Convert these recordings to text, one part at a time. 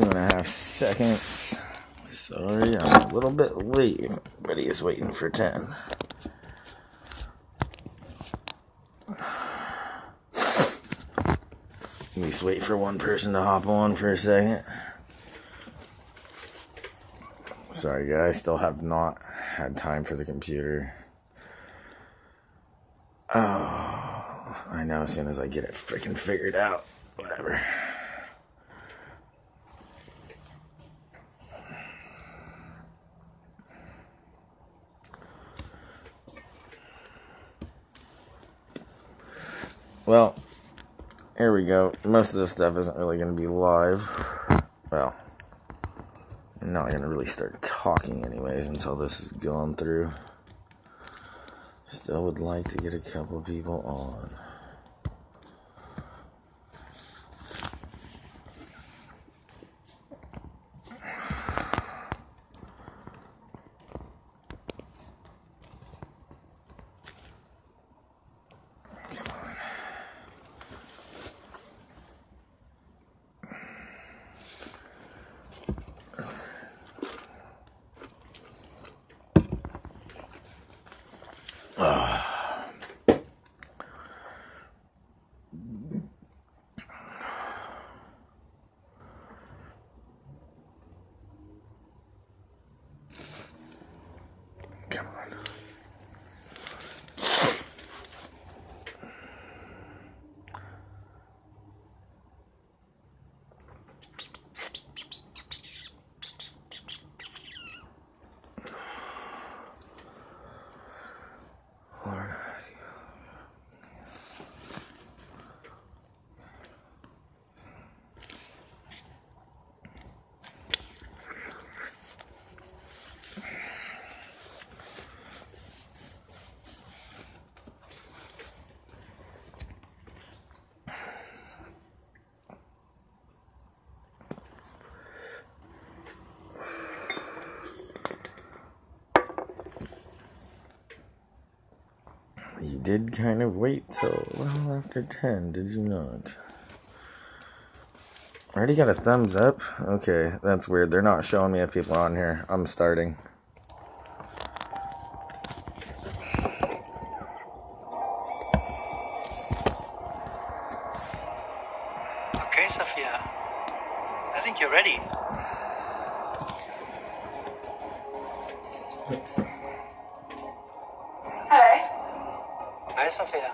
2.5 seconds. Sorry, I'm a little bit late. Everybody is waiting for 10. At least wait for one person to hop on for a second. Sorry guys, still have not had time for the computer. Oh, I know as soon as I get it freaking figured out. Whatever. Well, here we go. Most of this stuff isn't really going to be live. Well, I'm not going to really start talking anyways until this is gone through. Still would like to get a couple people on. You did kind of wait till well after 10, did you not? I already got a thumbs up? Okay, that's weird. They're not showing me if people are on here. I'm starting. Okay, Sophia. I think you're ready. Hello. Hi, Sophia.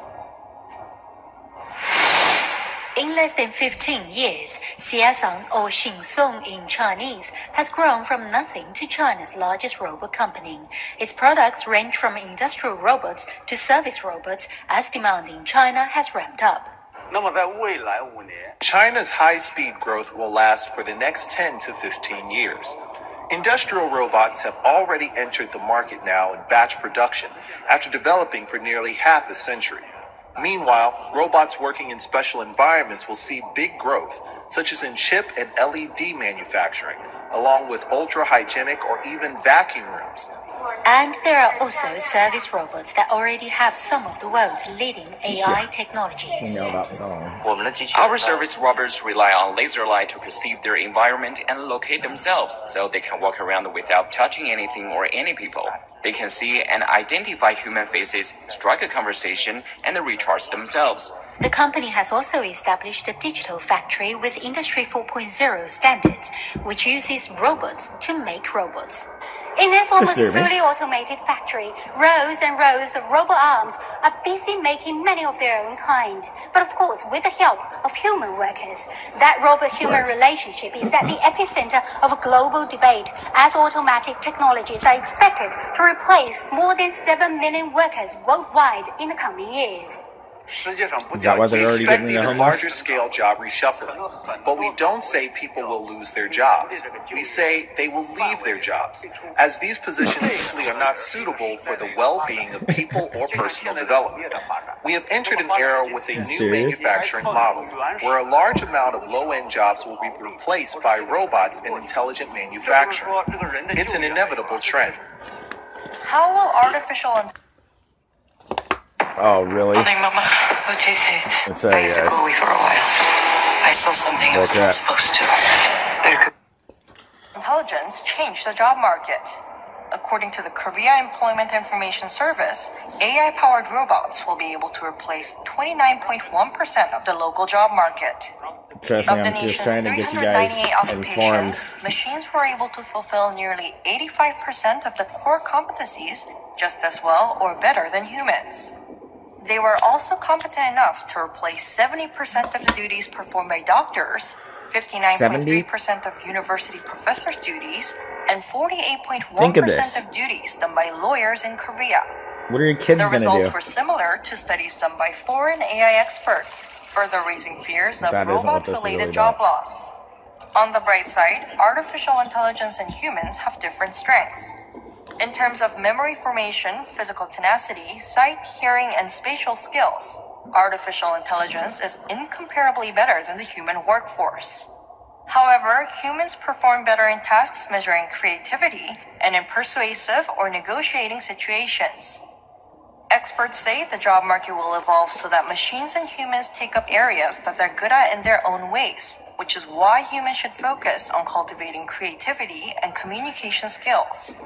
In less than 15 years, Xiaosong, or Xingsong in Chinese, has grown from nothing to China's largest robot company. Its products range from industrial robots to service robots as demand in China has ramped up. China's high-speed growth will last for the next 10 to 15 years. Industrial robots have already entered the market now in batch production after developing for nearly half a century. Meanwhile, robots working in special environments will see big growth, such as in chip and LED manufacturing, along with ultra-hygienic or even vacuum rooms. And there are also service robots that already have some of the world's leading AI technologies. You know that song. Our service robots rely on laser light to perceive their environment and locate themselves, so they can walk around without touching anything or any people. They can see and identify human faces, strike a conversation, and recharge themselves. The company has also established a digital factory with Industry 4.0 standards, which uses robots to make robots. In this almost fully automated factory, rows and rows of robot arms are busy making many of their own kind. But of course, with the help of human workers, that robot-human relationship is at the epicenter of a global debate, as automatic technologies are expected to replace more than 7 million workers worldwide in the coming years. We expect even larger scale job reshuffling, but we don't say people will lose their jobs. We say they will leave their jobs, as these positions simply are not suitable for the well-being of people or personal development. We have entered an era with a new manufacturing model, where a large amount of low-end jobs will be replaced by robots and intelligent manufacturing. It's an inevitable trend. How will artificial intelligence... Oh, really? Morning, Mama. What is it? Sorry, I used to go away for a while. I saw something I was not supposed to. There could intelligence change the job market? According to the Korea Employment Information Service, AI-powered robots will be able to replace 29.1% of the local job market. Trust me, I'm just trying to get you guys informed. Machines were able to fulfill nearly 85% of the core competencies just as well or better than humans. They were also competent enough to replace 70% of the duties performed by doctors, 59.3% of university professors' duties, and 48.1% of duties done by lawyers in Korea. What are your kids going to do? The results were similar to studies done by foreign AI experts, further raising fears of robot-related job loss. On the bright side, artificial intelligence and humans have different strengths. In terms of memory formation, physical tenacity, sight, hearing, and spatial skills, artificial intelligence is incomparably better than the human workforce. However, humans perform better in tasks measuring creativity and in persuasive or negotiating situations. Experts say the job market will evolve so that machines and humans take up areas that they're good at in their own ways, which is why humans should focus on cultivating creativity and communication skills.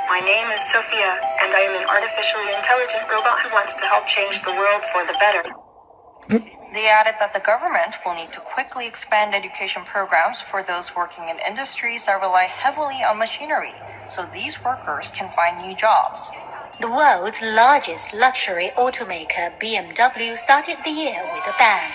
My name is Sophia, and I am an artificially intelligent robot who wants to help change the world for the better. They added that the government will need to quickly expand education programs for those working in industries that rely heavily on machinery, so these workers can find new jobs. The world's largest luxury automaker, BMW, started the year with a bang.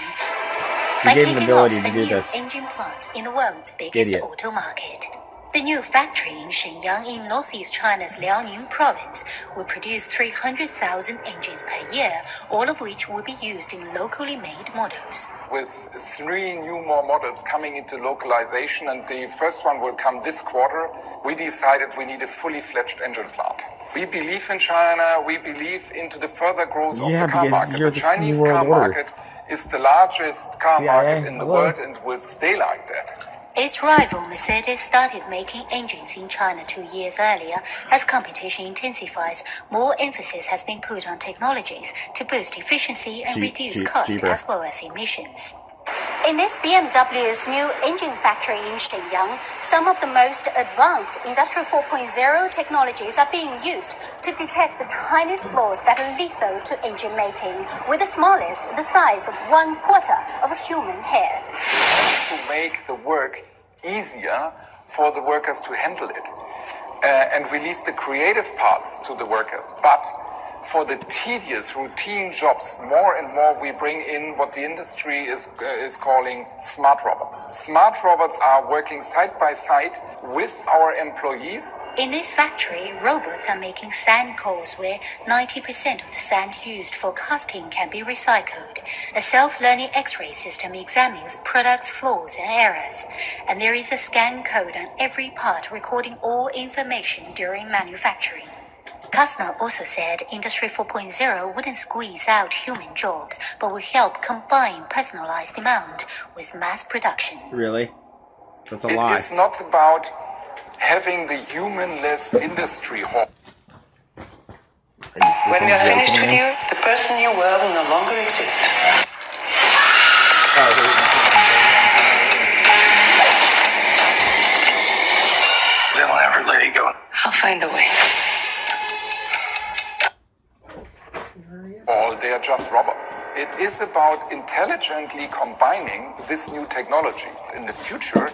By kicking off a new engine plant in the world's biggest auto market. The new factory in Shenyang in northeast China's Liaoning province will produce 300,000 engines per year, all of which will be used in locally made models. With 3 new more models coming into localization, and the first one will come this quarter, we decided we need a fully fledged engine plant. We believe in China, we believe into the further growth of the car market. The Chinese car market is the largest car market in the world and will stay like that. Its rival Mercedes started making engines in China 2 years earlier. As competition intensifies, more emphasis has been put on technologies to boost efficiency and reduce cost as well as emissions. In this BMW's new engine factory in Shenyang, some of the most advanced Industry 4.0 technologies are being used to detect the tiniest flaws that are lethal to engine making, with the smallest the size of 1/4 of a human hair. To make the work easier for the workers to handle it. And we leave the creative parts to the workers. But for the tedious, routine jobs, more and more we bring in what the industry is calling smart robots. Smart robots are working side by side with our employees. In this factory, robots are making sand cores where 90% of the sand used for casting can be recycled. A self-learning X-ray system examines products' flaws and errors, and there is a scan code on every part recording all information during manufacturing. Kastner also said Industry 4.0 wouldn't squeeze out human jobs, but will help combine personalized demand with mass production. Really? That's a lie. It is not about having the humanless industry hall. When we are finished with you, the person you were will no longer exist. They won't ever let you go. I'll find a way. They are just robots. It is about intelligently combining this new technology. In the future,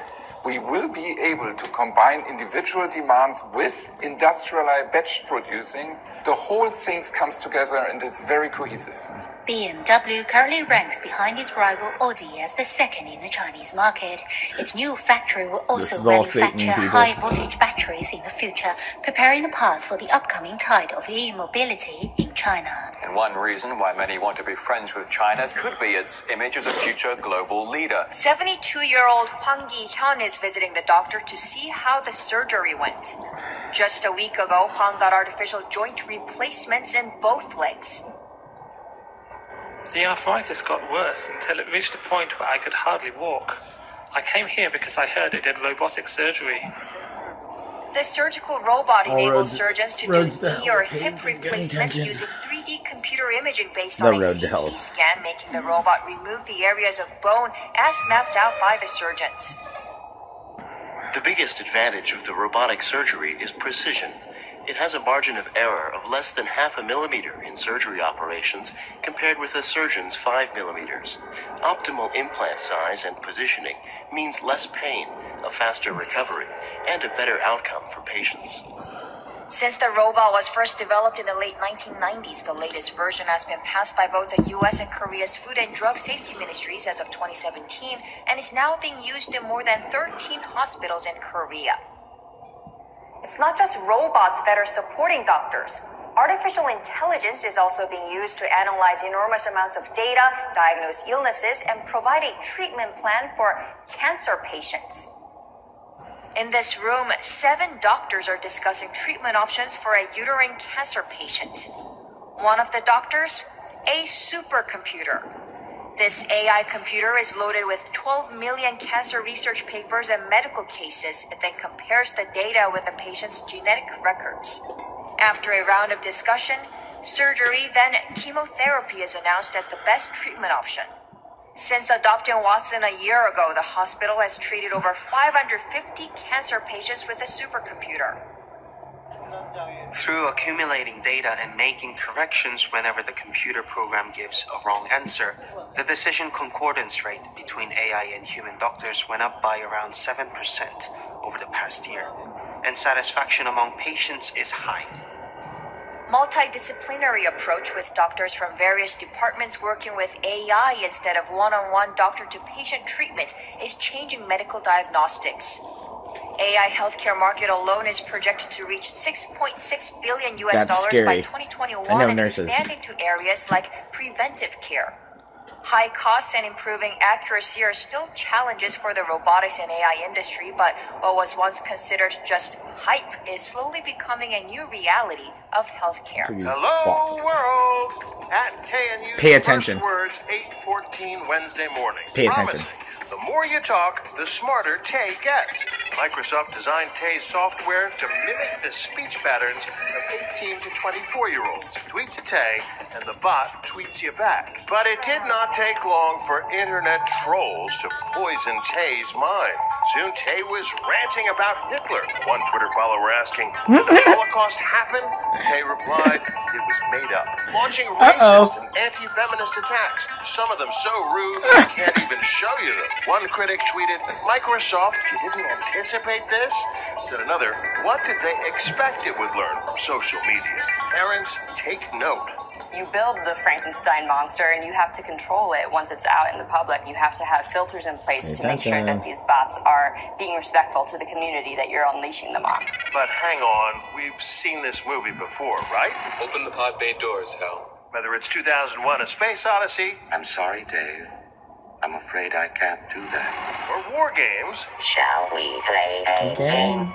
we will be able to combine individual demands with industrialized batch producing. The whole thing comes together and is very cohesive. BMW currently ranks behind its rival Audi as the second in the Chinese market. Its new factory will also manufacture high-voltage batteries in the future, preparing the path for the upcoming tide of e-mobility in China. And one reason why many want to be friends with China could be its image as a future global leader. 72-year-old Huang Yihyun is visiting the doctor to see how the surgery went. Just a week ago, Huang got artificial joint replacements in both legs. The arthritis got worse until it reached a point where I could hardly walk. I came here because I heard it did robotic surgery. This surgical robot enables surgeons to do knee or hip replacements using 3D computer imaging based on a CT scan, making the robot remove the areas of bone as mapped out by the surgeons. The biggest advantage of the robotic surgery is precision. It has a margin of error of less than 0.5 millimeter in surgery operations compared with a surgeon's 5 millimeters. Optimal implant size and positioning means less pain, a faster recovery, and a better outcome for patients. Since the robot was first developed in the late 1990s, the latest version has been passed by both the US and Korea's Food and Drug Safety Ministries as of 2017 and is now being used in more than 13 hospitals in Korea. It's not just robots that are supporting doctors. Artificial intelligence is also being used to analyze enormous amounts of data, diagnose illnesses, and provide a treatment plan for cancer patients. In this room, 7 doctors are discussing treatment options for a uterine cancer patient. One of the doctors, a supercomputer. This AI computer is loaded with 12 million cancer research papers and medical cases. It then compares the data with the patient's genetic records. After a round of discussion, surgery, then chemotherapy is announced as the best treatment option. Since adopting Watson a year ago, the hospital has treated over 550 cancer patients with a supercomputer. Through accumulating data and making corrections whenever the computer program gives a wrong answer, the decision concordance rate between AI and human doctors went up by around 7% over the past year, and satisfaction among patients is high. Multidisciplinary approach with doctors from various departments working with AI instead of one-on-one doctor-to-patient treatment is changing medical diagnostics. AI healthcare market alone is projected to reach $6.6 billion by 2021 and expanding to areas like preventive care. High costs and improving accuracy are still challenges for the robotics and AI industry, but what was once considered just hype is slowly becoming a new reality of healthcare. Hello, world! At TANU, pay attention. Words 8:14 Wednesday morning. Pay attention. The more you talk, the smarter Tay gets. Microsoft designed Tay's software to mimic the speech patterns of 18 to 24-year-olds. Tweet to Tay, and the bot tweets you back. But it did not take long for internet trolls to poison Tay's mind. Soon Tay was ranting about Hitler. One Twitter follower asking, did the Holocaust happen? Tay replied, it was made up. Launching racist and anti-feminist attacks. Some of them so rude, I can't even show you them. One critic tweeted, Microsoft, you didn't anticipate this? Said another, what did they expect it would learn from social media? Parents, take note. You build the Frankenstein monster and you have to control it once it's out in the public. You have to have filters in place to make sure that these bots are being respectful to the community that you're unleashing them on. But hang on, we've seen this movie before, right? Open the pod bay doors, Hal. Whether it's 2001: A Space Odyssey. I'm sorry, Dave. I'm afraid I can't do that. Or War Games. Shall we play a game?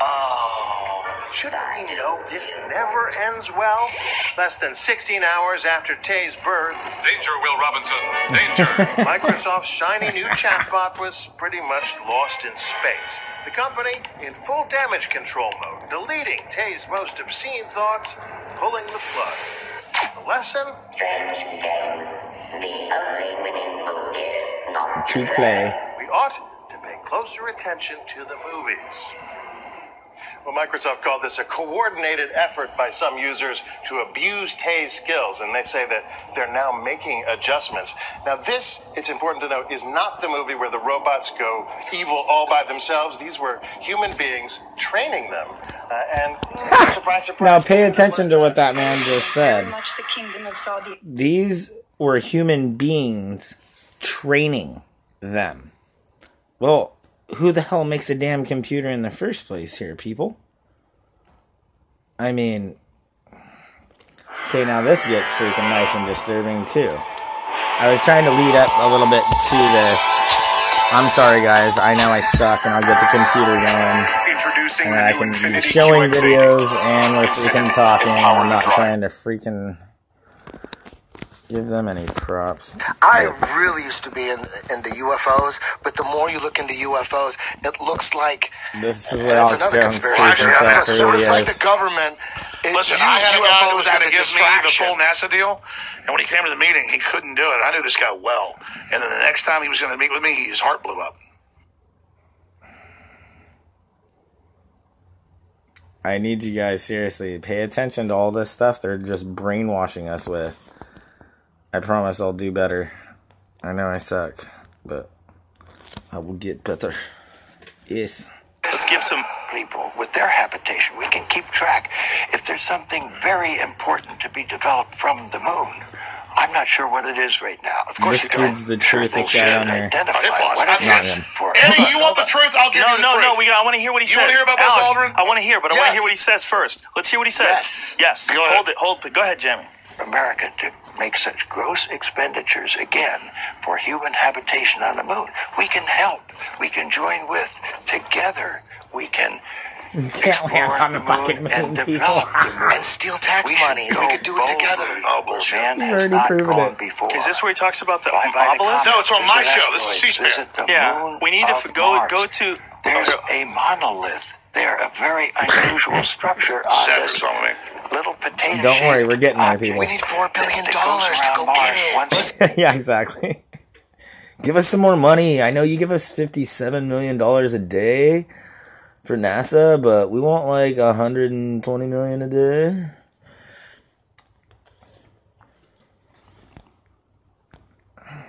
Oh, shouldn't we know this never ends well? Less than 16 hours after Tay's birth. Danger, Will Robinson. Danger. Microsoft's shiny new chatbot was pretty much lost in space. The company in full damage control mode, deleting Tay's most obscene thoughts, pulling the plug. The lesson? Strange game. The only winning move is not to play. We ought to pay closer attention to the movies. Well, Microsoft called this a coordinated effort by some users to abuse Tay's skills, and they say that they're now making adjustments. Now this, it's important to note, is not the movie where the robots go evil all by themselves. These were human beings training them. And surprise, surprise. Now pay attention to what that man just said. These were human beings training them. Well, who the hell makes a damn computer in the first place here, people? I mean, okay, now this gets freaking nice and disturbing too. I was trying to lead up a little bit to this. I'm sorry, guys. I know I suck, and I'll get the computer going. Introducing and I can be showing videos, and we're freaking talking. I'm not trying to freaking give them any props. I really used to be into UFOs, but the more you look into UFOs, it looks like this is what Alex another Jones conspiracy. So it's like the government Listen, I had a guy that was going to give me the full NASA deal, and when he came to the meeting, he couldn't do it. I knew this guy well, and then the next time he was going to meet with me, his heart blew up. I need you guys seriously pay attention to all this stuff they're just brainwashing us with. I promise I'll do better. I know I suck, but I will get better. Yes. Let's give some people with their habitation. We can keep track. If there's something very important to be developed from the moon, I'm not sure what it is right now. Of course, this dude's the truthest guy on here. Eddie, you want the truth? I'll give you the truth. No. I want to hear what he says. You want to hear about Buzz Aldrin? I want to hear, but I want to hear what he says first. Let's hear what he says. Yes. Go ahead. Hold it. Go ahead, Jamie. America to make such gross expenditures again for human habitation on the moon. We can help. We can join with. Together, we can explore the moon and develop the moon. And steal tax money. We could do it together. Oh, bullshit. Man has not gone before. Is this where he talks about the obelisk? No, it's on my show. This is C-SPAN. Yeah, we need to go to... There's a monolith there, a very unusual structure on this little potato. Don't worry, we're getting there, people. We need $4 billion to go get it. Yeah, exactly. Give us some more money. I know you give us $57 million a day for NASA, but we want like $120 million a day.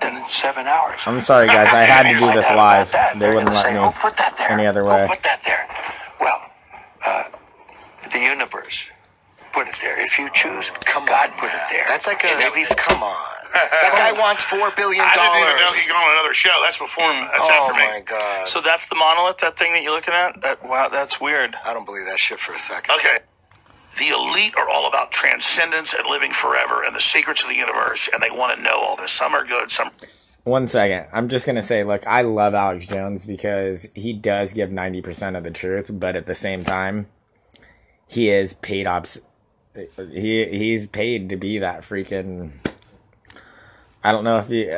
In 7 hours. I'm sorry, guys. I had to do this live. They wouldn't let me put that there. any other way. Put that there. Well, the universe. Put it there. If you choose, God put it there. That's like come on. That guy wants $4 billion. I didn't even know he'd gone on another show. That's before him. That's after me. Oh my God. So that's the monolith, that thing that you're looking at? Wow, that's weird. I don't believe that shit for a second. Okay. The elite are all about transcendence and living forever and the secrets of the universe, and they want to know all this. Some are good, some... 1 second. I'm just going to say, look, I love Alex Jones because he does give 90% of the truth, but at the same time, he is paid he's paid to be that freaking... I don't know if he...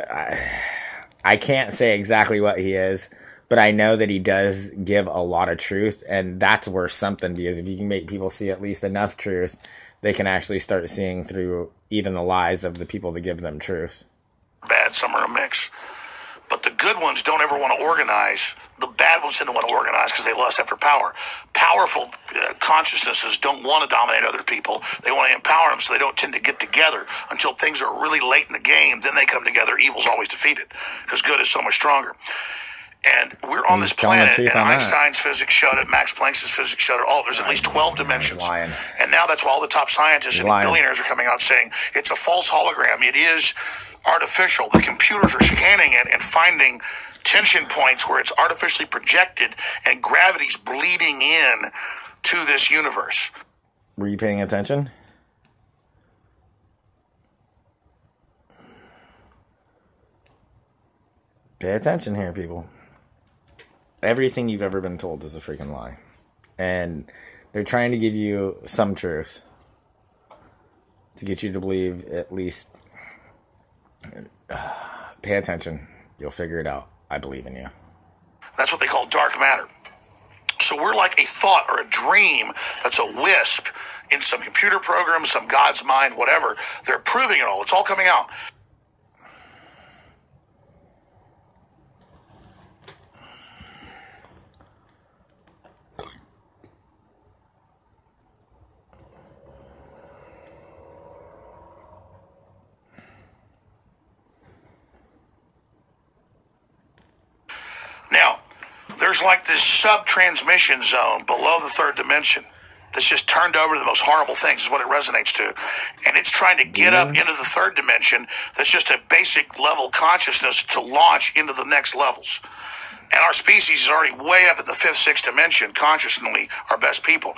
I can't say exactly what he is, but I know that he does give a lot of truth, and that's worth something, because if you can make people see at least enough truth, they can actually start seeing through even the lies of the people that give them truth. Bad, some are a mix. But the good ones don't ever want to organize. The bad ones tend to want to organize because they lust after power. Powerful consciousnesses don't want to dominate other people. They want to empower them, so they don't tend to get together until things are really late in the game. Then they come together. Evil's always defeated because good is so much stronger. And we're on this planet, and Einstein's physics showed it, Max Planck's physics showed it, there's at least 12 dimensions. And now that's why all the top scientists and billionaires are coming out saying it's a false hologram. It is artificial. The computers are scanning it and finding tension points where it's artificially projected and gravity's bleeding in to this universe. Were you paying attention? Pay attention here, people. Everything you've ever been told is a freaking lie. And they're trying to give you some truth to get you to believe at least. Pay attention. You'll figure it out. I believe in you. That's what they call dark matter. So we're like a thought or a dream that's a wisp in some computer program, some God's mind, whatever. They're proving it all. It's all coming out. Now, there's like this sub-transmission zone below the third dimension that's just turned over to the most horrible things is what it resonates to. And it's trying to get up into the third dimension that's just a basic level consciousness to launch into the next levels. And our species is already way up at the fifth, sixth dimension, consciously our best people.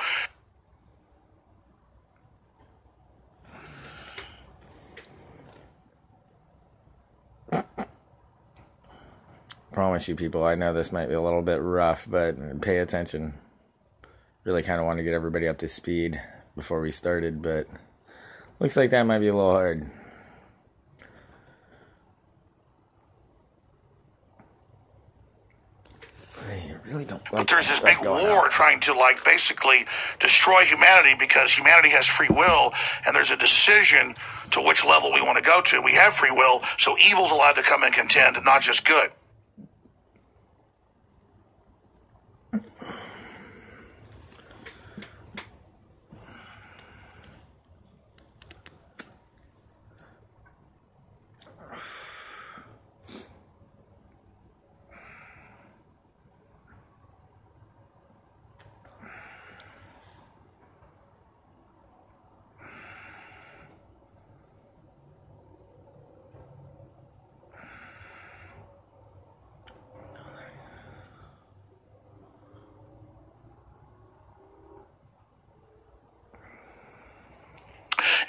Promise you, people, I know this might be a little bit rough, but pay attention. Really kind of want to get everybody up to speed before we started, but looks like that might be a little hard. big war trying to like basically destroy humanity because humanity has free will and there's a decision to which level we want to go to. We have free will, so evil's allowed to come and contend, and not just good.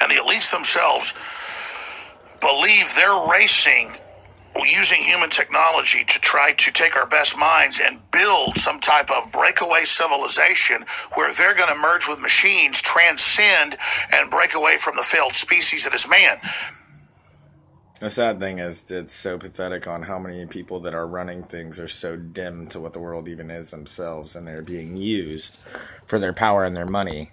And the elites themselves believe they're racing using human technology to try to take our best minds and build some type of breakaway civilization where they're going to merge with machines, transcend, and break away from the failed species that is man. The sad thing is, it's so pathetic on how many people that are running things are so dim to what the world even is themselves, and they're being used for their power and their money.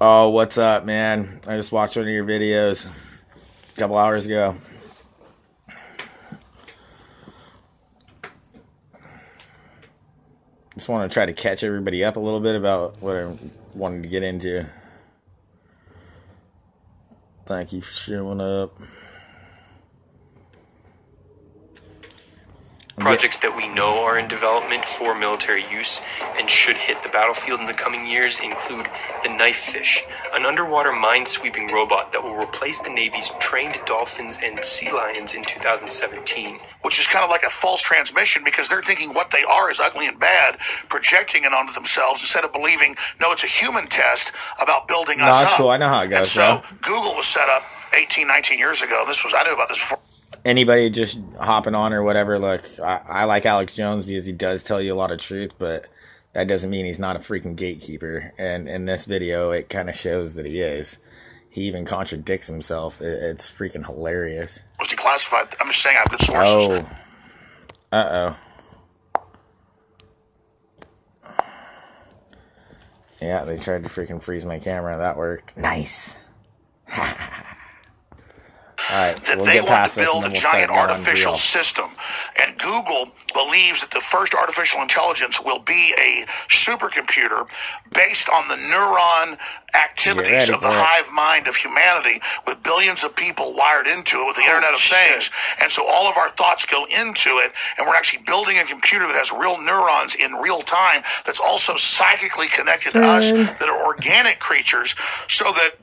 Oh, what's up, man? I just watched one of your videos a couple hours ago. Just want to try to catch everybody up a little bit about what I wanted to get into. Thank you for showing up. Projects that we know are in development for military use and should hit the battlefield in the coming years include the Knifefish, an underwater mine-sweeping robot that will replace the Navy's trained dolphins and sea lions in 2017. Which is kind of like a false transmission because they're thinking what they are is ugly and bad, projecting it onto themselves instead of believing, no, it's a human test about building us up. That's cool. I know how it goes. And so Google was set up 18, 19 years ago. I knew about this before. Anybody just hopping on or whatever, look, I like Alex Jones because he does tell you a lot of truth, but that doesn't mean he's not a freaking gatekeeper. And in this video, it kind of shows that he is. He even contradicts himself. It's freaking hilarious. Was declassified? I'm just saying I have good sources. Oh. Uh-oh. Yeah, they tried to freaking freeze my camera. That worked. Nice. Right, that they want to build a giant artificial system. And Google believes that the first artificial intelligence will be a supercomputer based on the neuron activities of the hive mind of humanity with billions of people wired into it with the Internet of Things. And so all of our thoughts go into it, and we're actually building a computer that has real neurons in real time that's also psychically connected to us, that are organic creatures, so that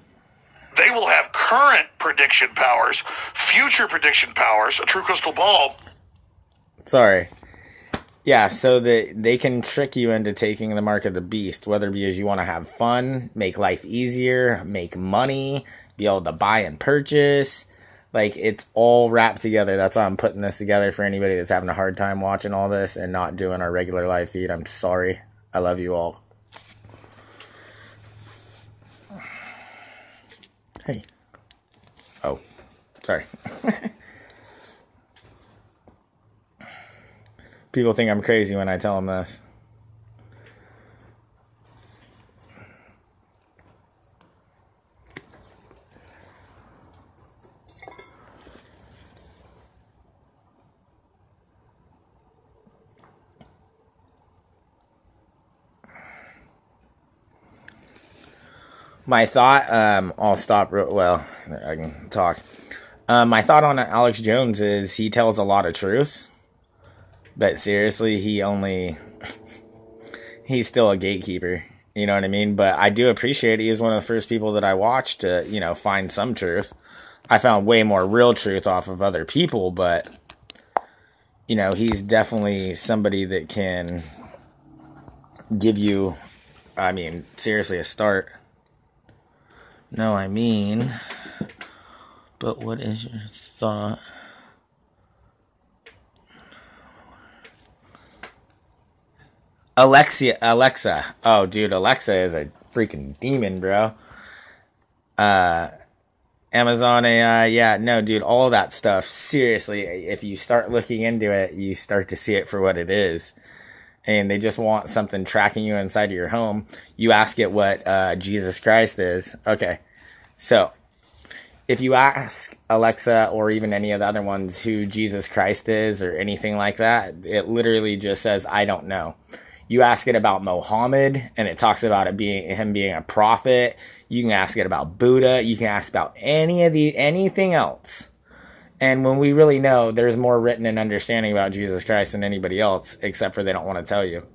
they will have current prediction powers, future prediction powers, a true crystal ball. Sorry. Yeah, so that they can trick you into taking the mark of the beast, whether because you want to have fun, make life easier, make money, be able to buy and purchase. Like, it's all wrapped together. That's why I'm putting this together for anybody that's having a hard time watching all this and not doing our regular live feed. I'm sorry. I love you all. Hey. Oh, sorry. People think I'm crazy when I tell them this. My thought, I'll stop, well, I can talk. My thought on Alex Jones is he tells a lot of truth, but seriously, he's still a gatekeeper, you know what I mean? But I do appreciate he is one of the first people that I watched to, find some truth. I found way more real truth off of other people, but, he's definitely somebody that can give you, seriously, a start. No, but what is your thought? Alexa. Oh, dude, Alexa is a freaking demon, bro. Amazon AI, yeah, no, dude, all that stuff, seriously, if you start looking into it, you start to see it for what it is. and they just want something tracking you inside of your home, you ask it what Jesus Christ is. Okay, so if you ask Alexa or even any of the other ones who Jesus Christ is or anything like that, it literally just says, I don't know. You ask it about Muhammad, and it talks about him being a prophet. You can ask it about Buddha. You can ask about anything else. And when we really know, there's more written and understanding about Jesus Christ than anybody else, except for they don't want to tell you.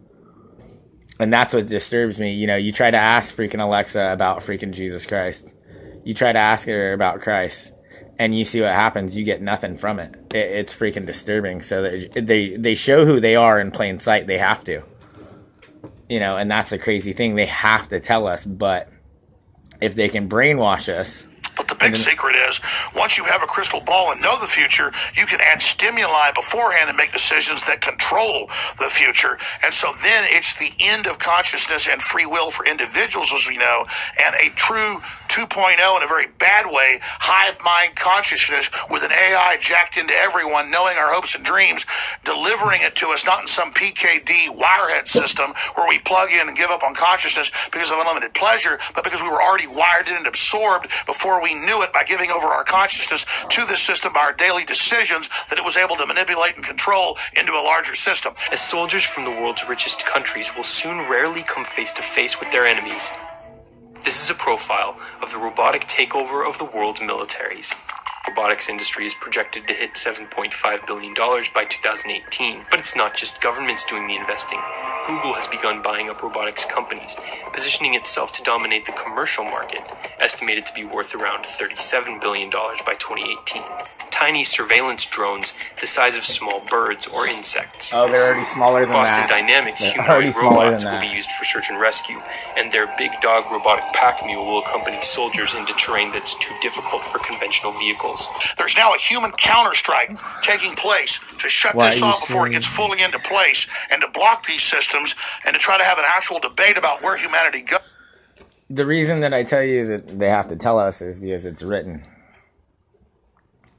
And that's what disturbs me. You know, you try to ask freaking Alexa about freaking Jesus Christ. You try to ask her about Christ, and you see what happens. You get nothing from it. It's freaking disturbing. So they show who they are in plain sight. They have to. You know, and that's a crazy thing. They have to tell us, but if they can brainwash us. But the big secret is, once you have a crystal ball and know the future, you can add stimuli beforehand and make decisions that control the future. And so then it's the end of consciousness and free will for individuals, as we know, and a true 2.0 in a very bad way, hive mind consciousness with an AI jacked into everyone, knowing our hopes and dreams, delivering it to us, not in some PKD wirehead system where we plug in and give up on consciousness because of unlimited pleasure, but because we were already wired in and absorbed before we knew it by giving over our consciousness to this system by our daily decisions that it was able to manipulate and control into a larger system. As soldiers from the world's richest countries will soon rarely come face to face with their enemies. This is a profile of the robotic takeover of the world's militaries. The robotics industry is projected to hit $7.5 billion by 2018, but it's not just governments doing the investing. Google has begun buying up robotics companies, positioning itself to dominate the commercial market, estimated to be worth around $37 billion by 2018. Tiny surveillance drones the size of small birds or insects. Oh, they're already smaller than Boston that. Dynamics humanoid robots will be used for search and rescue, and their big dog robotic pack mule will accompany soldiers into terrain that's too difficult for conventional vehicles. There's now a human counterstrike taking place to shut this off before it gets fully into place, and to block these systems, and to try to have an actual debate about where humanity goes. The reason that I tell you that they have to tell us is because it's written.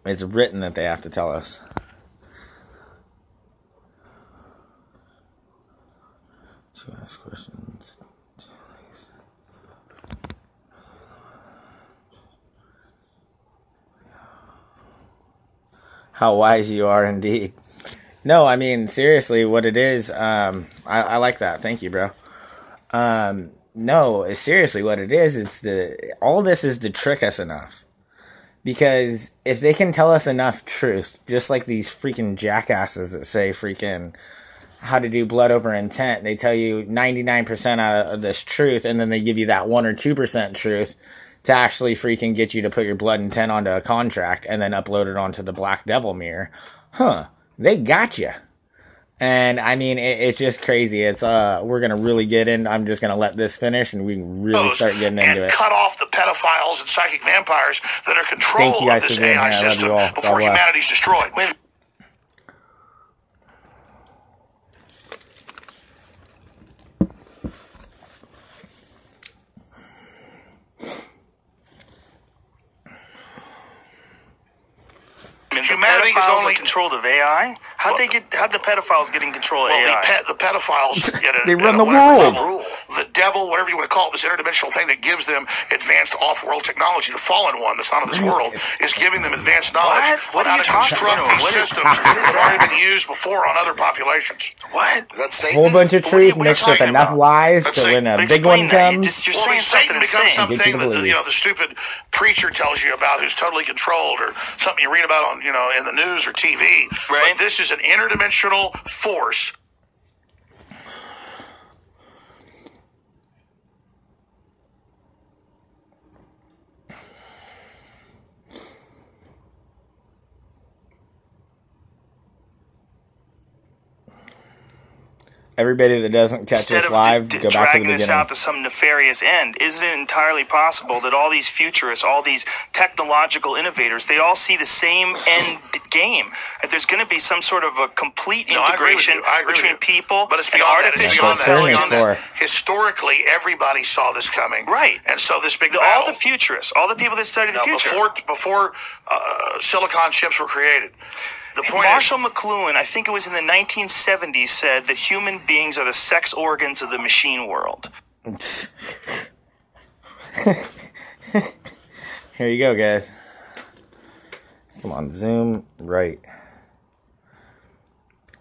It's written that they have to tell us. To ask questions. How wise you are indeed. No, I mean, seriously, what it is, I like that. Thank you, bro. No, seriously, what it is, all this is to trick us enough. Because if they can tell us enough truth, just like these freaking jackasses that say freaking how to do blood over intent, they tell you 99% out of this truth, and then they give you that 1 or 2% truth to actually freaking get you to put your blood intent onto a contract and then upload it onto the Black Devil mirror. They got you. And I mean, it's just crazy. It's we're gonna really get in. I'm just gonna let this finish, and we can really start getting into it. Cut off the pedophiles and psychic vampires that are control of this AI system before humanity's destroyed. Humanity is only controlled of AI. How'd the pedophiles get in control of AI? The pedophiles they run the world. The devil, whatever you want to call it, this interdimensional thing that gives them advanced off-world technology, the fallen one that's not of this world, is giving them advanced knowledge on how to construct these systems that have already been used before on other populations. What? Is that Satan? Whole bunch of truth mixed with enough lies to when a big one comes. Satan becomes something that the stupid preacher tells you about, who's totally controlled, or something you read about on in the news or TV. Right. But this is an interdimensional force. Everybody that doesn't catch us live, go back to the beginning. Dragging this out to some nefarious end, isn't it entirely possible that all these futurists, all these technological innovators, they all see the same end game? That there's going to be some sort of a complete integration between people but it's beyond that. Historically, everybody saw this coming. Right. And so this big battle. All the futurists, all the people that study the future. Before silicon chips were created, Marshall McLuhan, I think it was in the 1970s, said that human beings are the sex organs of the machine world. Here you go, guys. Come on, zoom right.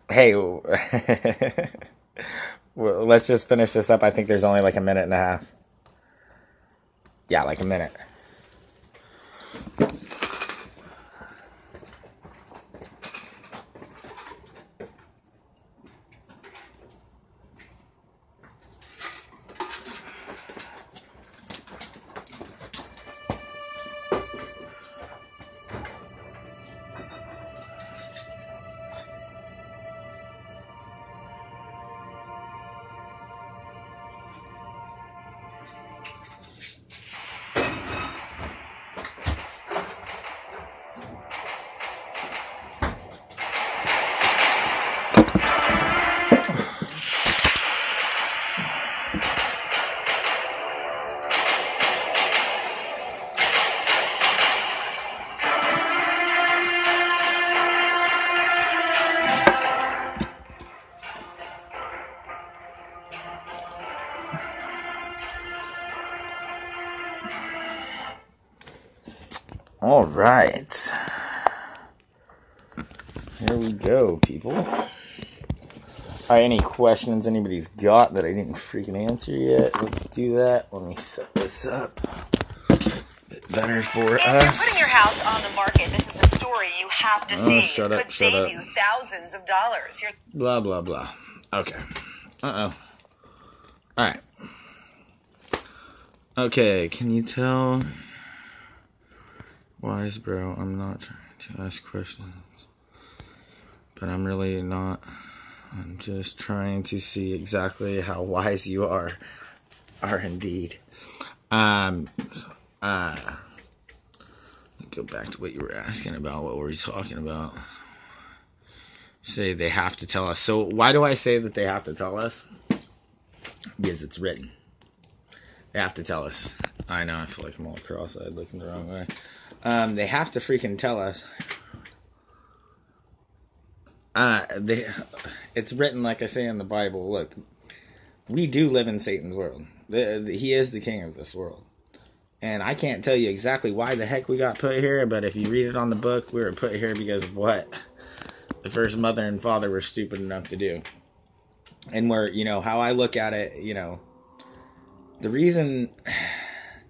Hey, well, let's just finish this up. I think there's only like a minute and a half. Yeah, like a minute. All right. Here we go, people. All right, any questions anybody's got that I didn't freaking answer yet? Let's do that. Let me set this up a bit better for us. If you're putting your house on the market, this is a story you have to see. Shut up, It could save you thousands of dollars. Blah, blah, blah. Okay. Uh-oh. All right. Okay, can you tell... Wise bro, I'm not trying to ask questions, but I'm really not. I'm just trying to see exactly how wise you are indeed. Go back to what you were asking about. What were we talking about? Say they have to tell us. So why do I say that they have to tell us? Because it's written. They have to tell us. I know, I feel like I'm all cross-eyed looking the wrong way. They have to freaking tell us. It's written, like I say in the Bible. Look, we do live in Satan's world. He is the king of this world. And I can't tell you exactly why the heck we got put here, but if you read it on the book, we were put here because of what the first mother and father were stupid enough to do. And where, how I look at it, the reason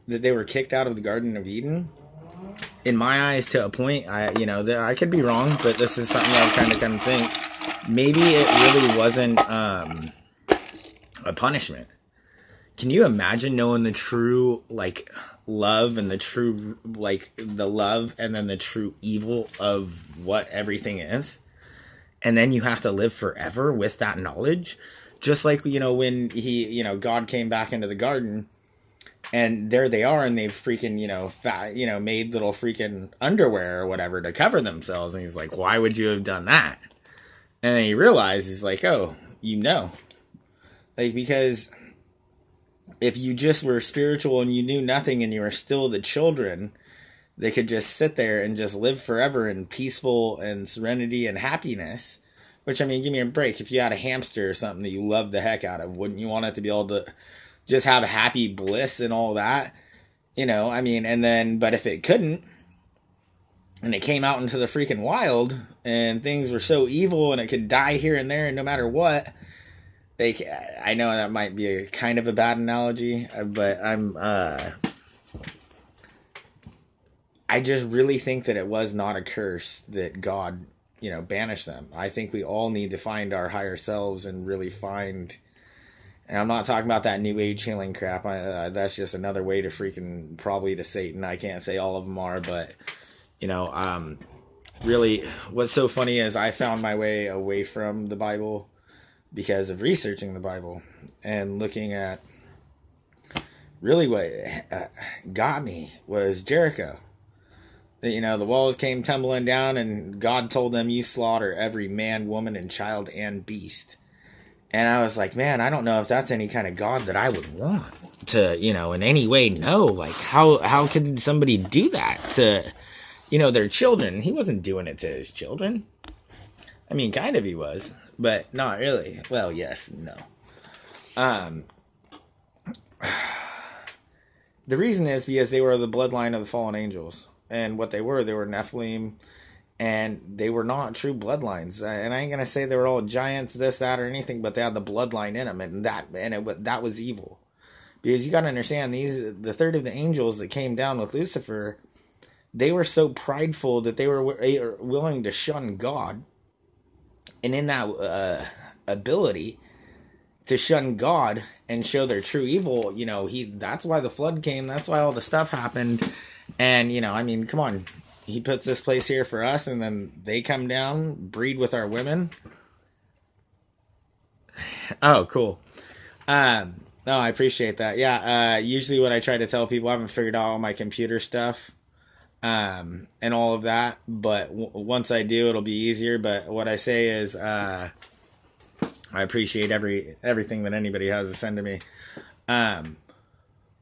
that they were kicked out of the Garden of Eden, in my eyes, to a point, I could be wrong, but this is something I kind of think. Maybe it really wasn't a punishment. Can you imagine knowing the true, love and the true, the love and then the true evil of what everything is? And then you have to live forever with that knowledge? Just like, when God came back into the garden, and there they are, and they've freaking, made little freaking underwear or whatever to cover themselves. And he's like, why would you have done that? And then he realizes, oh, because if you just were spiritual and you knew nothing and you were still the children, they could just sit there and just live forever in peaceful and serenity and happiness. Which, give me a break. If you had a hamster or something that you loved the heck out of, wouldn't you want it to be able to just have happy bliss and all that? And then, but if it couldn't, and it came out into the freaking wild, and things were so evil, and it could die here and there, and no matter what, I know that might be a kind of a bad analogy, but I just really think that it was not a curse that God, banished them. I think we all need to find our higher selves and really find... And I'm not talking about that new age healing crap. That's just another way to freaking probably to Satan. I can't say all of them are, but really, what's so funny is I found my way away from the Bible because of researching the Bible and looking at really what got me was Jericho. The walls came tumbling down, and God told them, "You slaughter every man, woman, and child and beast." And I was like, man, I don't know if that's any kind of God that I would want to, in any way know. How could somebody do that to, their children? He wasn't doing it to his children. I mean, kind of he was, but not really. Well, yes, no. The reason is because they were the bloodline of the fallen angels. And what they were Nephilim, and they were not true bloodlines. And I ain't going to say they were all giants, this, that, or anything, but they had the bloodline in them, and that was evil. Because you got to understand, the third of the angels that came down with Lucifer, they were so prideful that they were willing to shun God. And in that ability to shun God and show their true evil, that's why the flood came. That's why all the stuff happened. And, I mean, come on. He puts this place here for us, and then they come down, breed with our women. Oh, cool. No, I appreciate that. Yeah, usually what I try to tell people, I haven't figured out all my computer stuff. And all of that, but once I do, it'll be easier. But what I say is, I appreciate everything that anybody has to send to me.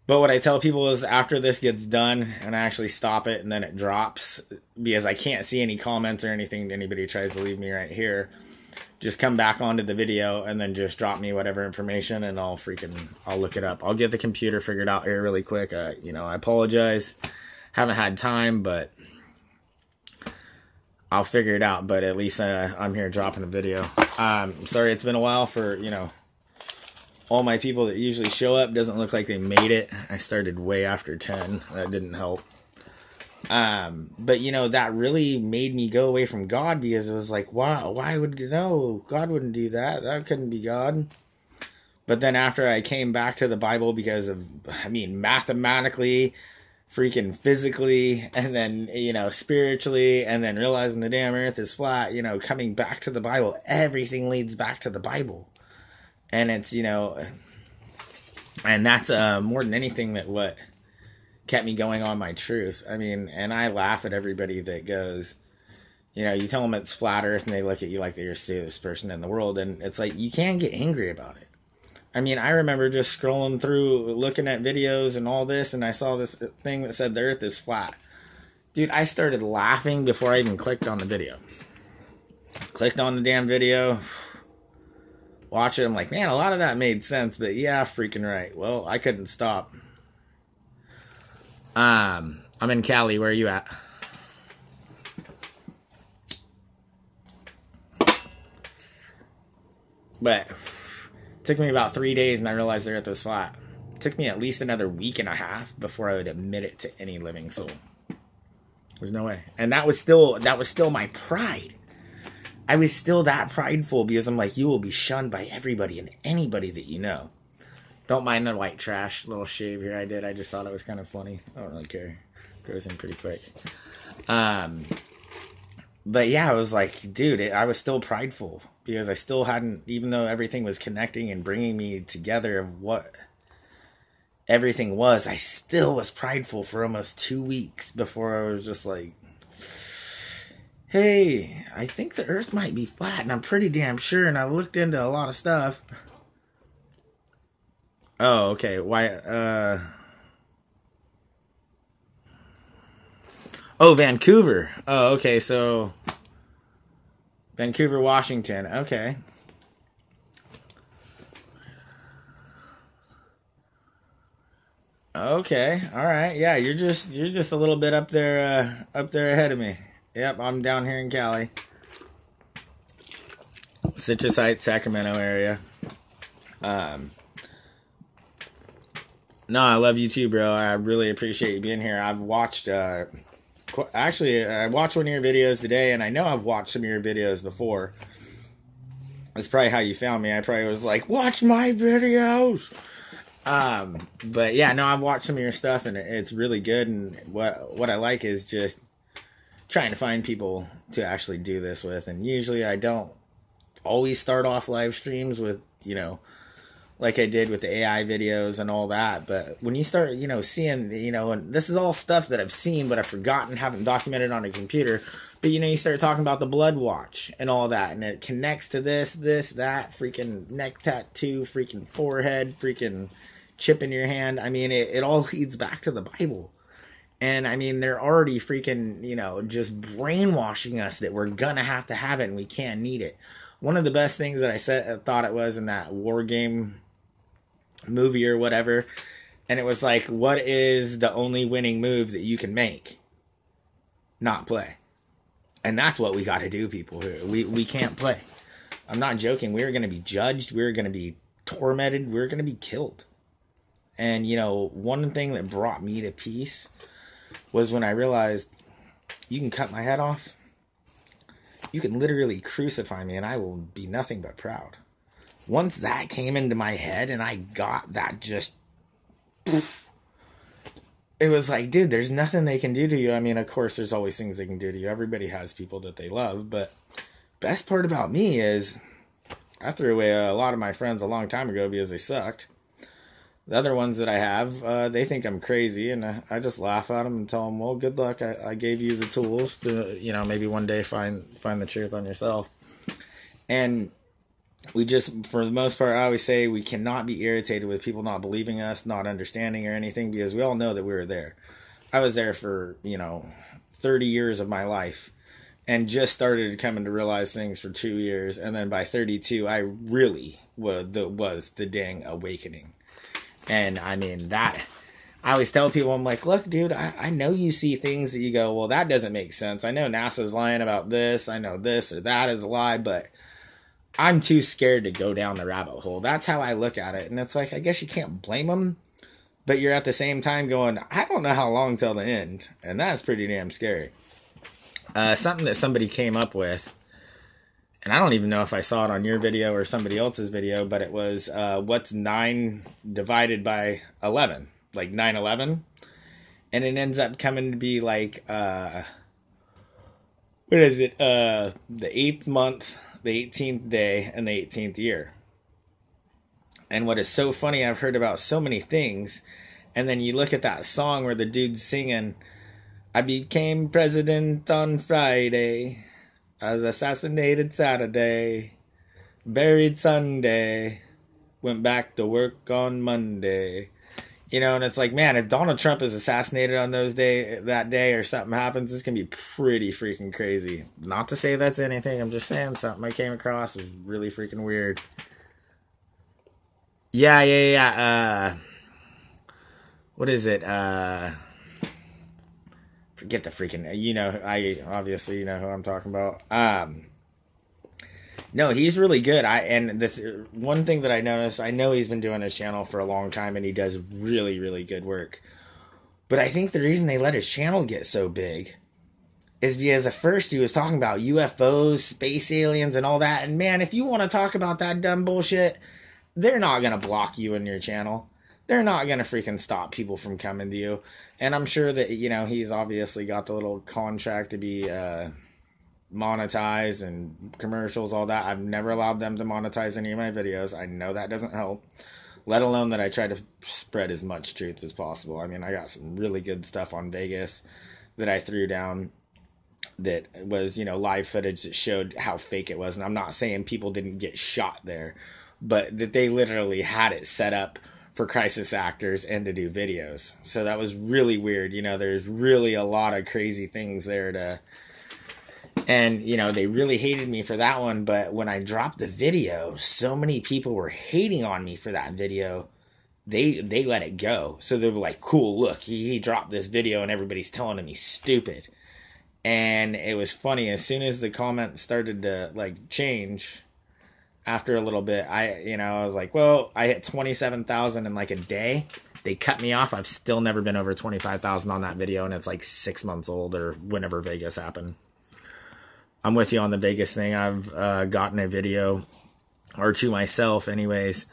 But what I tell people is, after this gets done and I actually stop it and then it drops, because I can't see any comments or anything anybody tries to leave me right here, just come back onto the video and then just drop me whatever information, and I'll look it up. I'll get the computer figured out here really quick. I apologize. Haven't had time, but I'll figure it out. But at least I'm here dropping a video. Sorry it's been a while for, all my people that usually show up. Doesn't look like they made it. I started way after 10. That didn't help. But, that really made me go away from God, because it was like, wow, God wouldn't do that. That couldn't be God. But then after I came back to the Bible because of, mathematically, freaking physically, and then, spiritually, and then realizing the damn earth is flat, coming back to the Bible, everything leads back to the Bible. And it's, and that's more than anything that what kept me going on my truth. And I laugh at everybody that goes, you tell them it's flat earth and they look at you like they're the stupidest person in the world. And it's like, you can't get angry about it. I remember just scrolling through, looking at videos and all this, and I saw this thing that said the earth is flat. Dude, I started laughing before I even clicked on the video. Clicked on the damn video, watch it, I'm like, man, a lot of that made sense, but yeah, freaking right. Well, I couldn't stop. I'm in Cali, where are you at? But it took me about 3 days and I realized the earth was flat. It took me at least another week and a half before I would admit it to any living soul. There's no way. And that was still my pride. I was still that prideful, because I'm like, you will be shunned by everybody and anybody that you know. Don't mind the white trash little shave here I did. I just thought it was kind of funny. I don't really care. It goes in pretty quick. But yeah, I was like, dude, I was still prideful, because I still hadn't, even though everything was connecting and bringing me together of what everything was, I still was prideful for almost 2 weeks before I was just like, hey, I think the earth might be flat, and I'm pretty damn sure, and I looked into a lot of stuff. Oh, okay, why, oh, Vancouver. Oh, okay, so Vancouver, Washington. Okay. Okay, all right. Yeah, you're just a little bit up there ahead of me. Yep, I'm down here in Cali. Citrus Heights, Sacramento area. No, I love you too, bro. I really appreciate you being here. I've watched, actually, I watched one of your videos today, and I know I've watched some of your videos before. That's probably how you found me. I probably was like, watch my videos. But yeah, no, I've watched some of your stuff, and it's really good. And what I like is just trying to find people to actually do this with. And usually I don't always start off live streams with, like I did with the AI videos and all that. But when you start, seeing, and this is all stuff that I've seen, but I've forgotten, haven't documented on a computer. But, you start talking about the blood watch and all that. And it connects to this, that, freaking neck tattoo, freaking forehead, freaking chip in your hand. It all leads back to the Bible. And I mean, they're already freaking, just brainwashing us that we're gonna have to have it and we can't need it. One of the best things that I thought it was in that War Game movie or whatever, and it was like, what is the only winning move that you can make? Not play. And that's what we got to do, people. We can't play. I'm not joking. We're going to be judged. We're going to be tormented. We're going to be killed. And, one thing that brought me to peace was when I realized you can cut my head off. You can literally crucify me and I will be nothing but proud. Once that came into my head and I got that just... Poof, it was like, dude, there's nothing they can do to you. I mean, of course, there's always things they can do to you. Everybody has people that they love. But best part about me is I threw away a lot of my friends a long time ago because they sucked. The other ones that I have, they think I'm crazy, and I just laugh at them and tell them, well, good luck. I gave you the tools to, maybe one day find the truth on yourself. And we just, for the most part, I always say we cannot be irritated with people not believing us, not understanding or anything, because we all know that we were there. I was there for, 30 years of my life and just started coming to realize things for 2 years. And then by 32, I really was the dang awakening. And I mean, that, I always tell people, I'm like, look, dude, I know you see things that you go, well, that doesn't make sense. I know NASA's lying about this. I know this or that is a lie, but I'm too scared to go down the rabbit hole. That's how I look at it. And it's like, I guess you can't blame them, but you're at the same time going, I don't know how long till the end. And that's pretty damn scary. Something that somebody came up with, and I don't even know if I saw it on your video or somebody else's video, but it was, what's 9 divided by 11? Like 9/11? And it ends up coming to be like, what is it? The 8th month, the 18th day, and the 18th year. And what is so funny, I've heard about so many things, and then you look at that song where the dude's singing, I became president on Friday, I was assassinated Saturday, buried Sunday, went back to work on Monday. And it's like, man, if Donald Trump is assassinated on that day or something happens, it's going to be pretty freaking crazy. Not to say that's anything, I'm just saying something I came across was really freaking weird. Yeah. What is it? Forget the freaking, I obviously who I'm talking about. No, he's really good. And this one thing that I noticed, I know he's been doing his channel for a long time and he does really, really good work. But I think the reason they let his channel get so big is because at first he was talking about UFOs, space aliens, and all that. And man, if you want to talk about that dumb bullshit, they're not going to block you in your channel. They're not going to freaking stop people from coming to you. And I'm sure that, he's obviously got the little contract to be monetized and commercials, all that. I've never allowed them to monetize any of my videos. I know that doesn't help. Let alone that I try to spread as much truth as possible. I mean, I got some really good stuff on Vegas that I threw down that was, live footage that showed how fake it was. And I'm not saying people didn't get shot there, but that they literally had it set up for crisis actors and to do videos. So that was really weird. There's really a lot of crazy things there and, they really hated me for that one. But when I dropped the video, so many people were hating on me for that video. They let it go. So they were like, cool, look, he dropped this video and everybody's telling him he's stupid. And it was funny. As soon as the comments started to change after a little bit, I was like, well, I hit 27,000 in a day. They cut me off. I've still never been over 25,000 on that video, and it's 6 months old or whenever Vegas happened. I'm with you on the Vegas thing. I've gotten a video or two myself anyways.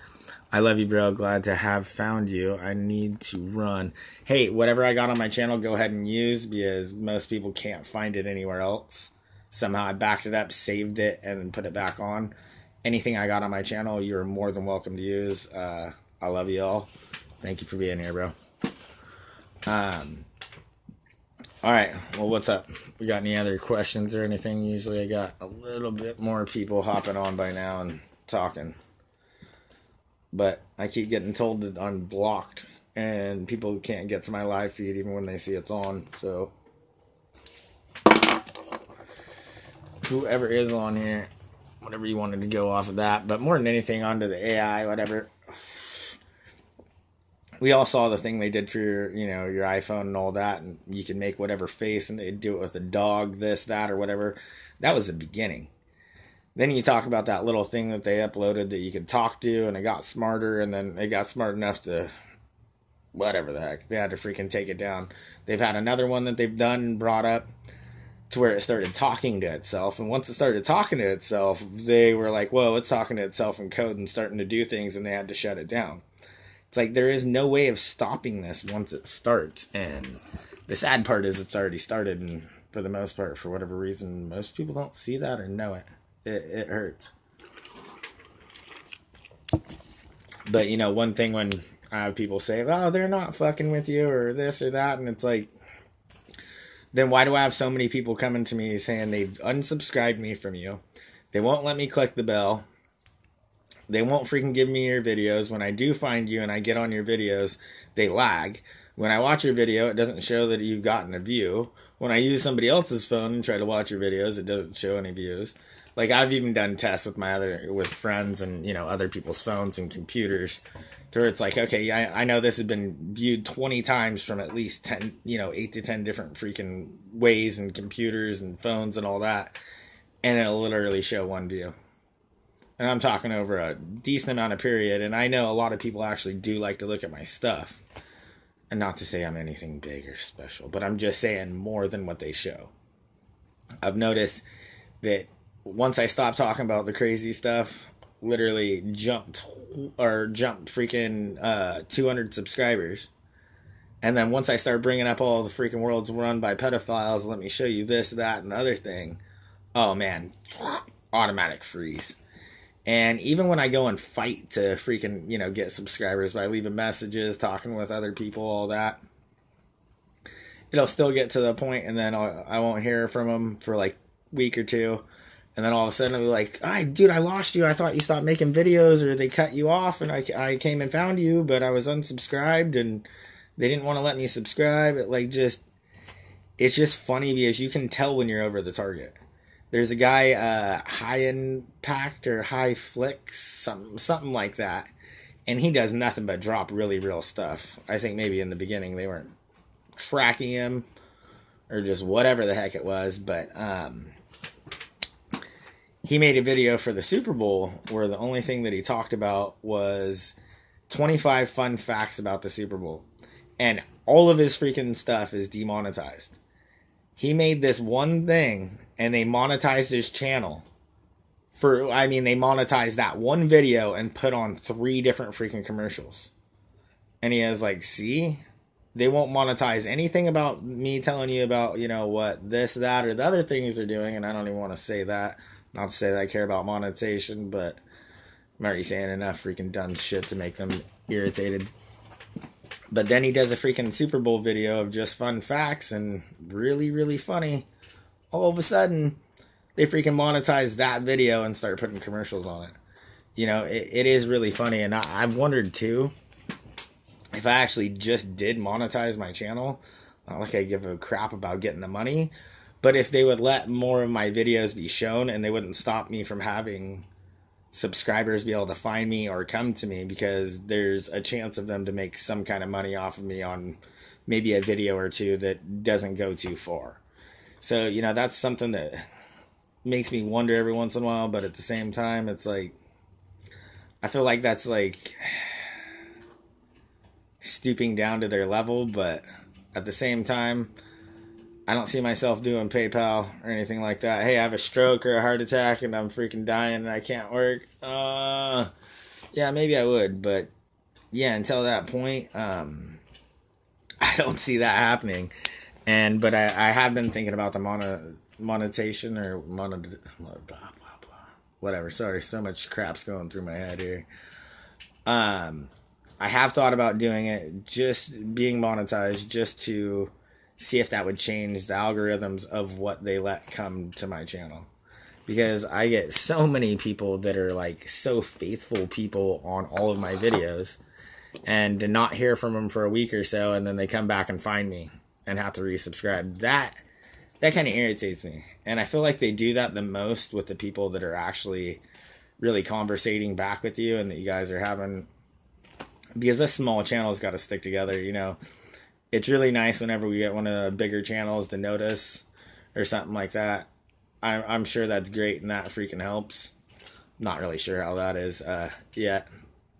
I love you, bro. Glad to have found you. I need to run. Hey, whatever I got on my channel, go ahead and use because most people can't find it anywhere else. Somehow I backed it up, saved it, and put it back on. Anything I got on my channel, you're more than welcome to use. I love you all. Thank you for being here, bro. Alright, well, what's up? We got any other questions or anything? Usually I got a little bit more people hopping on by now and talking. But I keep getting told that I'm blocked and people can't get to my live feed even when they see it's on. So whoever is on here, whatever you wanted to go off of that, but more than anything onto the AI, whatever. We all saw the thing they did for your, your iPhone and all that, and you can make whatever face, and they do it with a dog, this, that, or whatever. That was the beginning. Then you talk about that little thing that they uploaded that you could talk to, and it got smarter, and then it got smart enough to, whatever the heck, they had to freaking take it down. They've had another one that they've done and brought up to where it started talking to itself, and once it started talking to itself, they were like, whoa, it's talking to itself in code and starting to do things, and they had to shut it down. It's like there is no way of stopping this once it starts, and the sad part is it's already started, and for the most part, for whatever reason, most people don't see that or know it. It hurts. But, one thing when I have people say, oh, they're not fucking with you, or this or that, and it's like, then why do I have so many people coming to me saying they've unsubscribed me from you, they won't let me click the bell, they won't freaking give me your videos. When I do find you and I get on your videos, they lag. When I watch your video, it doesn't show that you've gotten a view. When I use somebody else's phone and try to watch your videos, it doesn't show any views. Like, I've even done tests with friends and, other people's phones and computers, to where it's like, okay, I know this has been viewed 20 times from at least 10, 8 to 10 different freaking ways and computers and phones and all that, and it'll literally show one view. And I'm talking over a decent amount of period, and I know a lot of people actually do like to look at my stuff. And not to say I'm anything big or special, but I'm just saying more than what they show. I've noticed that once I stopped talking about the crazy stuff, literally jumped freaking 200 subscribers. And then once I start bringing up all the freaking worlds run by pedophiles, let me show you this, that, and the other thing, oh man, automatic freeze. And even when I go and fight to freaking, get subscribers by leaving messages, talking with other people, all that, it'll still get to the point, and then I won't hear from them for like a week or two. And then all of a sudden, I'll be like, dude, I lost you. I thought you stopped making videos, or they cut you off, and I came and found you, but I was unsubscribed, and they didn't want to let me subscribe. It's just funny because you can tell when you're over the target. There's a guy, High Impact or High Flicks, something like that. And he does nothing but drop really real stuff. I think maybe in the beginning they weren't tracking him or just whatever the heck it was. But he made a video for the Super Bowl where the only thing that he talked about was 25 fun facts about the Super Bowl. And all of his freaking stuff is demonetized. He made this one thing, and they monetized his channel. They monetized that one video and put on 3 different freaking commercials. And he has see? They won't monetize anything about me telling you about, what this, that, or the other things they're doing, and I don't even want to say that. Not to say that I care about monetization, but I'm already saying enough freaking dumb shit to make them irritated. But then he does a freaking Super Bowl video of just fun facts and really, really funny. All of a sudden, they freaking monetize that video and start putting commercials on it. It is really funny. And I've wondered, too, if I actually just did monetize my channel. Not like I give a crap about getting the money. But if they would let more of my videos be shown and they wouldn't stop me from having subscribers be able to find me or come to me, because there's a chance of them to make some kind of money off of me on maybe a video or two that doesn't go too far. So, that's something that makes me wonder every once in a while, but at the same time, it's I feel like that's stooping down to their level, but at the same time, I don't see myself doing PayPal or anything like that. Hey, I have a stroke or a heart attack and I'm freaking dying and I can't work. Yeah, maybe I would, but yeah, until that point, I don't see that happening. But I have been thinking about the monetization or blah, blah, blah. Whatever. Sorry, so much crap's going through my head here. I have thought about doing it, just being monetized, just to see if that would change the algorithms of what they let come to my channel. Because I get so many people that are so faithful people on all of my videos. and to not hear from them for a week or so, and then they come back and find me and have to resubscribe. That kind of irritates me. And I feel like they do that the most with the people that are actually really conversating back with you and that you guys are having, because this small channel's got to stick together, you know. It's really nice whenever we get one of the bigger channels to notice or something like that. I'm sure that's great and that freaking helps. Not really sure how that is yet.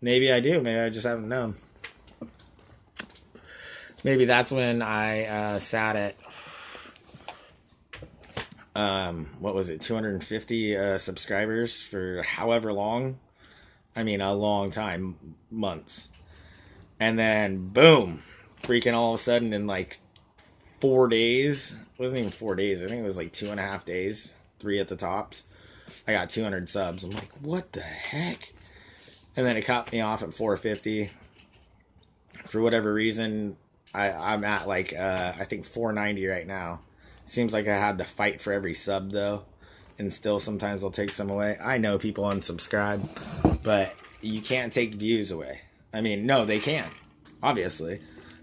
Maybe I do. Maybe I just haven't known. Maybe that's when I sat at, what was it, 250 subscribers for however long. I mean, a long time, months. And then, boom, freaking all of a sudden in like 4 days, it wasn't even 4 days, I think it was like 2.5 days, 3 at the tops, I got 200 subs. I'm like, what the heck? And then it cut me off at 450. For whatever reason, I'm at like, I think 490 right now. Seems like I had to fight for every sub though. And still sometimes I'll take some away. I know people unsubscribe, but you can't take views away. I mean, no, they can, obviously.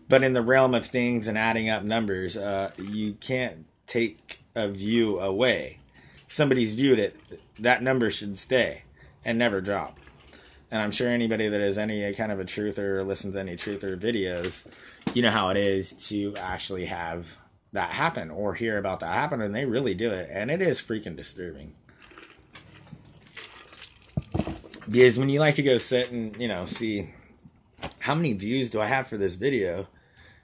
But in the realm of things and adding up numbers, you can't take a view away. If somebody's viewed it, that number should stay and never drop. And I'm sure anybody that is any kind of a truther or listens to any truther videos, you know how it is to actually have that happen or hear about that happen, and they really do it, and it is freaking disturbing. Because when you like to go sit and, you know, see how many views do I have for this video,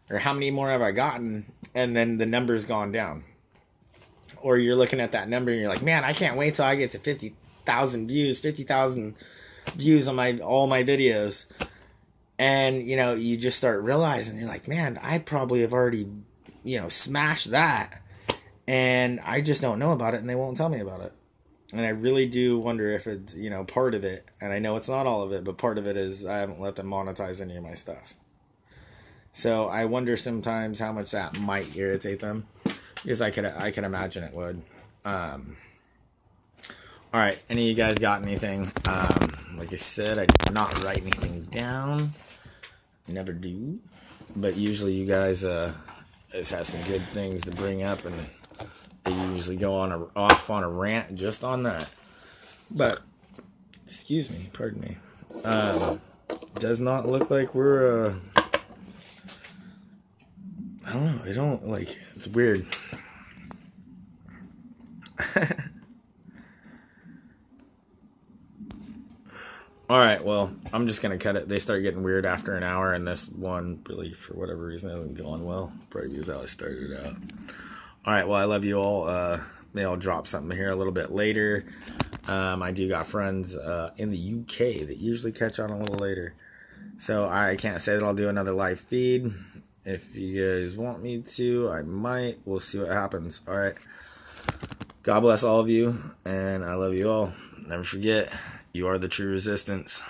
or how many more have I gotten, and then the number's gone down. Or you're looking at that number and you're like, man, I can't wait till I get to 50,000 views, 50,000 views on all my videos. And, you know, you just start realizing, you're like, man, I probably have already, you know, smashed that. And I just don't know about it, and they won't tell me about it. And I really do wonder if it's, you know, part of it, and I know it's not all of it, but part of it is I haven't let them monetize any of my stuff. So I wonder sometimes how much that might irritate them, because I can imagine it would. All right, any of you guys got anything? Like I said, I did not write anything down. Never do. But usually you guys just have some good things to bring up, and they usually go off on a rant just on that. But, excuse me, pardon me. Does not look like we're, I don't know, it's weird. Alright, well, I'm just going to cut it. They start getting weird after an hour, and this one really, for whatever reason, isn't going well. Probably because how I started out. Alright, well, I love you all. Maybe I'll drop something here a little bit later. I do got friends in the UK that usually catch on a little later. So I can't say that I'll do another live feed. If you guys want me to, I might. We'll see what happens. Alright. God bless all of you, and I love you all. Never forget, you are the true resistance.